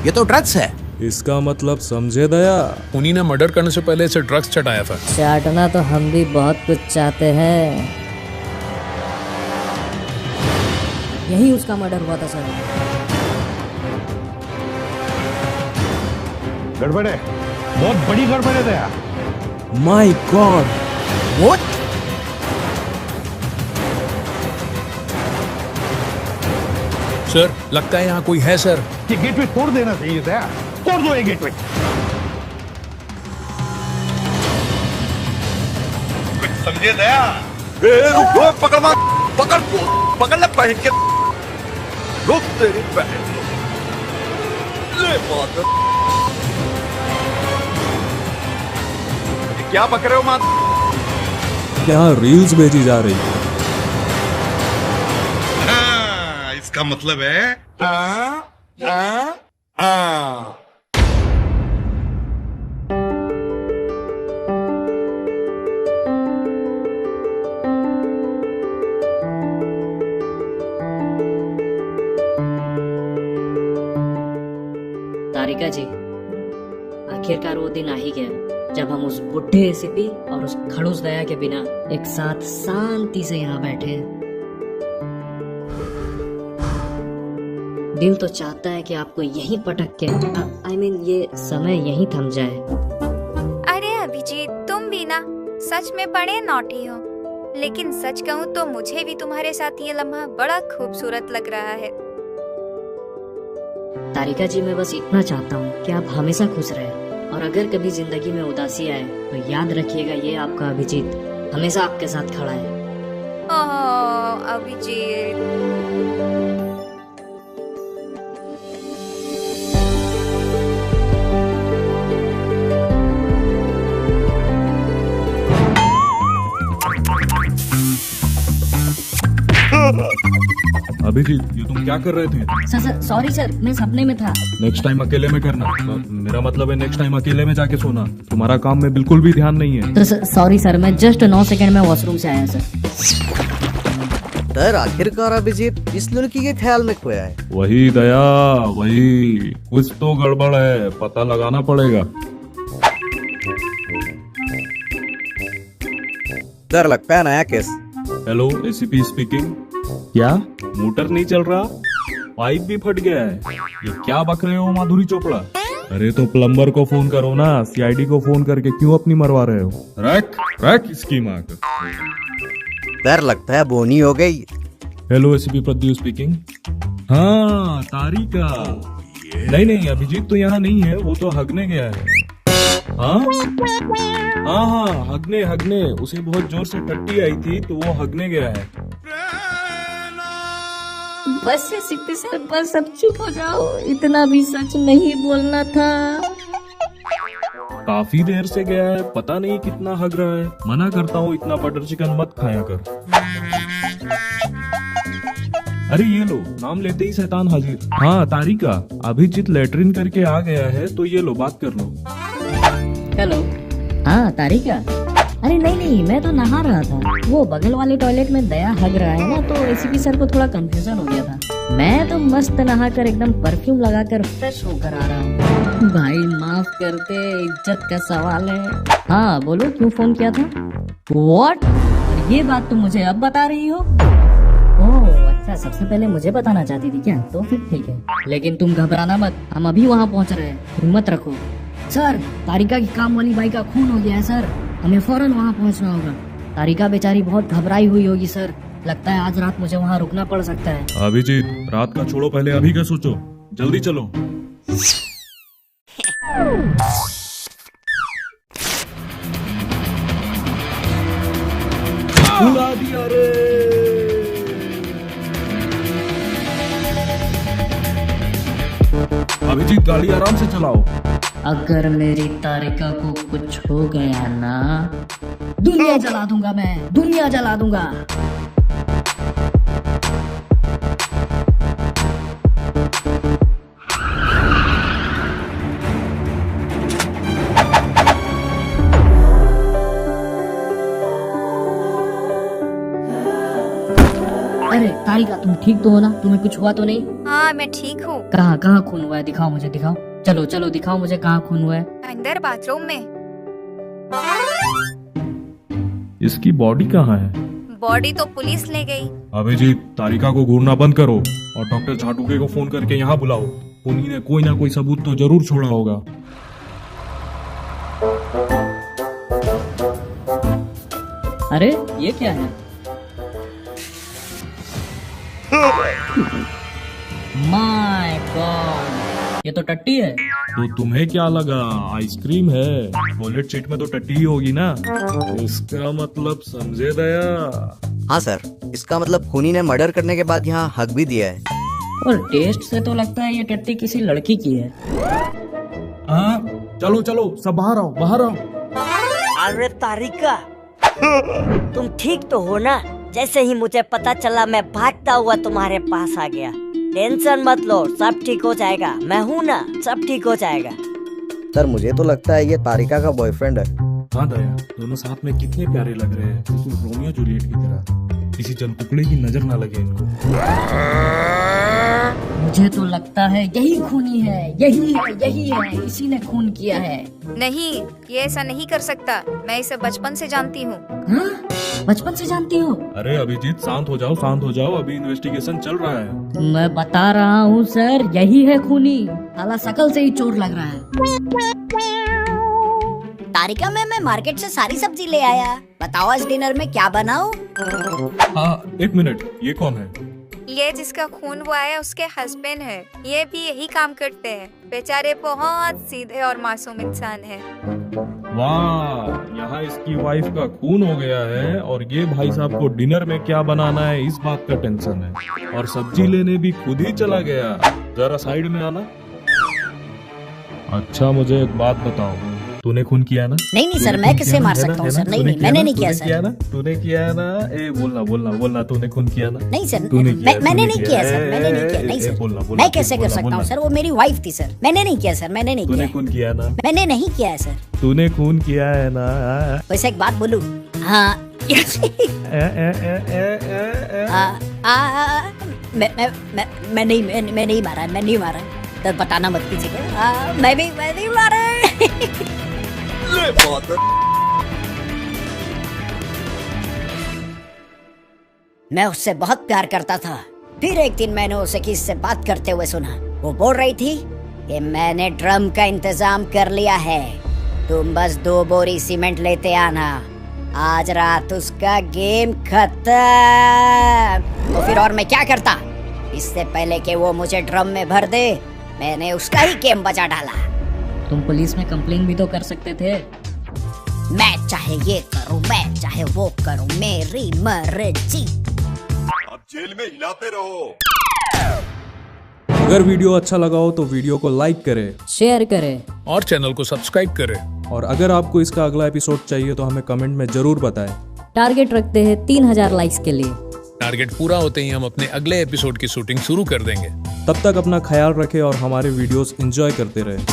ये तो ड्रग्स है। इसका मतलब समझे दया? उन्हीं ने मर्डर करने से पहले इसे ड्रग्स चटाया था। चाटना तो हम भी बहुत कुछ चाहते हैं। यही उसका मर्डर हुआ था सर। गड़बड़ है, बहुत बड़ी गड़बड़ है Daya. My god, what? Sir लगता है यहाँ कोई है सर। ये गेटवे तोड़ देना चाहिए दया, तोड़ दो ये गेटवे। कुछ समझे दया? रुको, पकड़ मार, पकड़ ले बहन के। रुक तेरी बहन। ले बात। क्या पकड़ रहे हो माँ? क्या रील्स भेजी जा रही है? इसका मतलब है तारिका जी, आखिरकार वो दिन आ ही गया जब हम उस बुढ़े एसीपी और उस खड़ूस दया के बिना एक साथ शांति से यहाँ बैठे हैं। दिल तो चाहता है कि आपको यहीं पटक के I mean, ये समय यहीं थम जाए। अरे अभिजीत, तुम भी ना सच में बड़े नॉटी हो। लेकिन सच कहूँ तो मुझे भी तुम्हारे साथ ये लम्हा बड़ा खूबसूरत लग रहा है। तारिका जी, मैं बस इतना चाहता हूँ कि आप हमेशा खुश रहें, और अगर कभी जिंदगी में उदासी आए तो याद रखिएगा, ये आपका अभिजीत हमेशा आपके साथ खड़ा है। ओह अभिजीत। अभिजीत, ये तुम क्या कर रहे थे? सर सॉरी सर, मैं सपने में था। नेक्स्ट टाइम अकेले में करना। मेरा मतलब है नेक्स्ट टाइम अकेले में जाके सोना। तुम्हारा काम में बिल्कुल भी ध्यान नहीं है। तो सॉरी सर, मैं जस्ट 9 सेकंड में वॉशरूम से आया सर। सर आखिरकार अभिजीत इस लड़की के ख्याल में खोया है। वही दया, वही। कुछ तो गड़बड़ है, पता लगाना पड़ेगा। सर लगता है नया केस। Hello, ACP speaking. क्या मोटर नहीं चल रहा? पाइप भी फट गया है। ये क्या बक रहे हो माधुरी चोपड़ा? अरे तो प्लम्बर को फोन करो ना, सीआईडी को फोन करके क्यों अपनी मरवा रहे हो? रख इसकी माँ का। सर लगता है बोनी हो गई। Hello, ACP Pradyut speaking. हाँ, तारिका। नहीं, अभिजीत तो यहाँ नहीं है, वो तो हगने गया है। हाँ, हगने। उसे बहुत जोर से टट्टी आई थी तो वो हगने गया है। बस एसीपी सर, बस अब चुप हो जाओ, इतना भी सच नहीं बोलना था। काफी देर से गया है, पता नहीं कितना हग रहा है। मना करता हूँ, इतना बटर चिकन मत खाया कर। अरे ये लो, नाम लेते ही शैतान हाजिर। हाँ तारिका, अभिजीत लेटरिन करके आ गया है तो ये लो, बात कर लो। हेलो। हाँ तारिका। अरे नहीं, मैं तो नहा रहा था। वो बगल वाले टॉयलेट में दया हग रहा है ना, तो एसीपी सर को थोड़ा कंफ्यूजन हो गया था। मैं तो मस्त नहा कर एकदम परफ्यूम लगाकर फ्रेश होकर आ रहा हूँ। भाई माफ कर दे, इज्जत का सवाल है। हाँ बोलो, क्यों फोन किया था? व्हाट? ये बात तुम मुझे अब बता रही हो? ओह अच्छा, सबसे पहले मुझे बताना चाहती थी क्या? तो फिर ठीक है, लेकिन तुम घबराना मत, हम अभी वहाँ पहुँच रहे हैं, हिम्मत रखो। सर, तारिका की काम वाली बाई का खून हो गया है सर, हमें फौरन वहाँ पहुँचना होगा। तारिका बेचारी बहुत घबराई हुई होगी सर, लगता है आज रात मुझे वहाँ रुकना पड़ सकता है। अभिजीत, रात का छोड़ो, पहले अभी का सोचो, जल्दी चलो। उड़ा दिया रे। अभिजीत, गाड़ी आराम से चलाओ। अगर मेरी तारिका को कुछ हो गया ना, दुनिया जला दूंगा, मैं दुनिया जला दूंगा। अरे तारिका तुम ठीक तो हो ना? तुम्हें कुछ हुआ तो नहीं? हाँ मैं ठीक हूँ। कहाँ कहाँ खून हुआ है? दिखाओ मुझे, दिखाओ। चलो चलो दिखाओ मुझे कहाँ खून हुआ है। अंदर बाथरूम में। इसकी बॉडी कहाँ है? बॉडी तो पुलिस ले गई। अभिजीत, तारिका को घूरना बंद करो और डॉक्टर झाटुके को फोन करके यहाँ बुलाओ। उन्हीं ने कोई ना कोई सबूत तो जरूर छोड़ा होगा। अरे ये क्या है? माय गॉड, ये तो टट्टी है। तो तुम्हें क्या लगा आइसक्रीम है? टॉयलेट सीट में तो टट्टी ही होगी ना। इसका मतलब समझे दया? हाँ सर, इसका मतलब खूनी ने मर्डर करने के बाद यहाँ हक भी दिया है। और टेस्ट से तो लगता है ये टट्टी किसी लड़की की है। हाँ, चलो चलो सब बाहर आओ, बाहर आओ। अरे तारिका, तुम ठीक तो हो ना? जैसे ही मुझे पता चला मैं भागता हुआ तुम्हारे पास आ गया। टेंशन मत लो, सब ठीक हो जाएगा। मैं हूँ ना, सब ठीक हो जाएगा। सर मुझे तो लगता है ये तारिका का बॉयफ्रेंड है। हाँ दया, दोनों साथ में कितने प्यारे लग रहे हैं, बिल्कुल रोमियो जूलियट की तरह। किसी जलकुकड़े की नजर ना लगे इनको। मुझे तो लगता है यही खूनी है, यही है, इसी ने खून किया है। नहीं, ये ऐसा नहीं कर सकता। मैं इसे बचपन से जानती हूँ। हाँ? बचपन से जानती हो? अरे अभिजीत शांत हो जाओ, शांत हो जाओ, अभी इन्वेस्टिगेशन चल रहा है। मैं बता रहा हूँ सर, यही है खूनी। साला शकल से ही चोट लग रहा है। तारिका मैं मार्केट से सारी सब्जी ले आया। बताओ आज डिनर में क्या बनाऊं? हाँ एक मिनट, ये कौन है? ये जिसका खून हुआ है उसके हस्बैंड है। ये भी यही काम करते हैं। बेचारे बहुत सीधे और मासूम इंसान हैं। वाह, यहाँ इसकी वाइफ का खून हो गया है और ये भाई साहब को डिनर में क्या बनाना है इस बात का टेंशन है। और सब्जी लेने भी खुद ही चला गया। जरा साइड में आना। अच्छा मुझे एक बात बताओ, तूने खून किया ना? नहीं सर, मैं किसे मार सकता हूँ सर? नहीं, मैंने नहीं किया सर। तूने किया ना? ए बोलना बोलना बोलना, तूने खून किया ना? नहीं सर, तूने किया, मैंने नहीं किया सर, मैंने नहीं किया। नहीं सर, मैं कैसे कर सकता हूँ सर? वो मेरी वाइफ थी सर। मैंने नहीं किया सर, मैंने नहीं तूने किया। खून किया ना? मैंने नहीं किया है सर। तूने खून किया है ना? वैसे एक बात बोलूं? हाँ। मैं नहीं मारा, मैं नहीं मारा। तो बताना मत किसी को। मैं नहीं मारा। ले बात। मैं उससे बहुत प्यार करता था। फिर एक दिन मैंने उसे किसी से बात करते हुए सुना। वो बोल रही थी कि मैंने ड्रम का इंतजाम कर लिया है, तुम बस 2 बोरी सीमेंट लेते आना। आज रात उसका गेम खत्म। तो फिर और मैं क्या करता? इससे पहले कि वो मुझे ड्रम में भर दे, मैंने उसका ही गेम बचा डाला। तुम पुलिस में कंप्लेन भी तो कर सकते थे। मैं चाहे ये करूं, मैं चाहे वो करूं, मेरी मर्जी। अब जेल में हिलाते रहो। अगर वीडियो अच्छा लगा हो तो वीडियो को लाइक करें शेयर करें और चैनल को सब्सक्राइब करें। और अगर आपको इसका अगला एपिसोड चाहिए तो हमें कमेंट में जरूर बताएं। टारगेट रखते हैं 3000 लाइक्स के लिए। टारगेट पूरा होते ही हम अपने अगले एपिसोड की शूटिंग शुरू कर देंगे। तब तक अपना ख्याल रखें और हमारे वीडियोस एंजॉय करते रहें।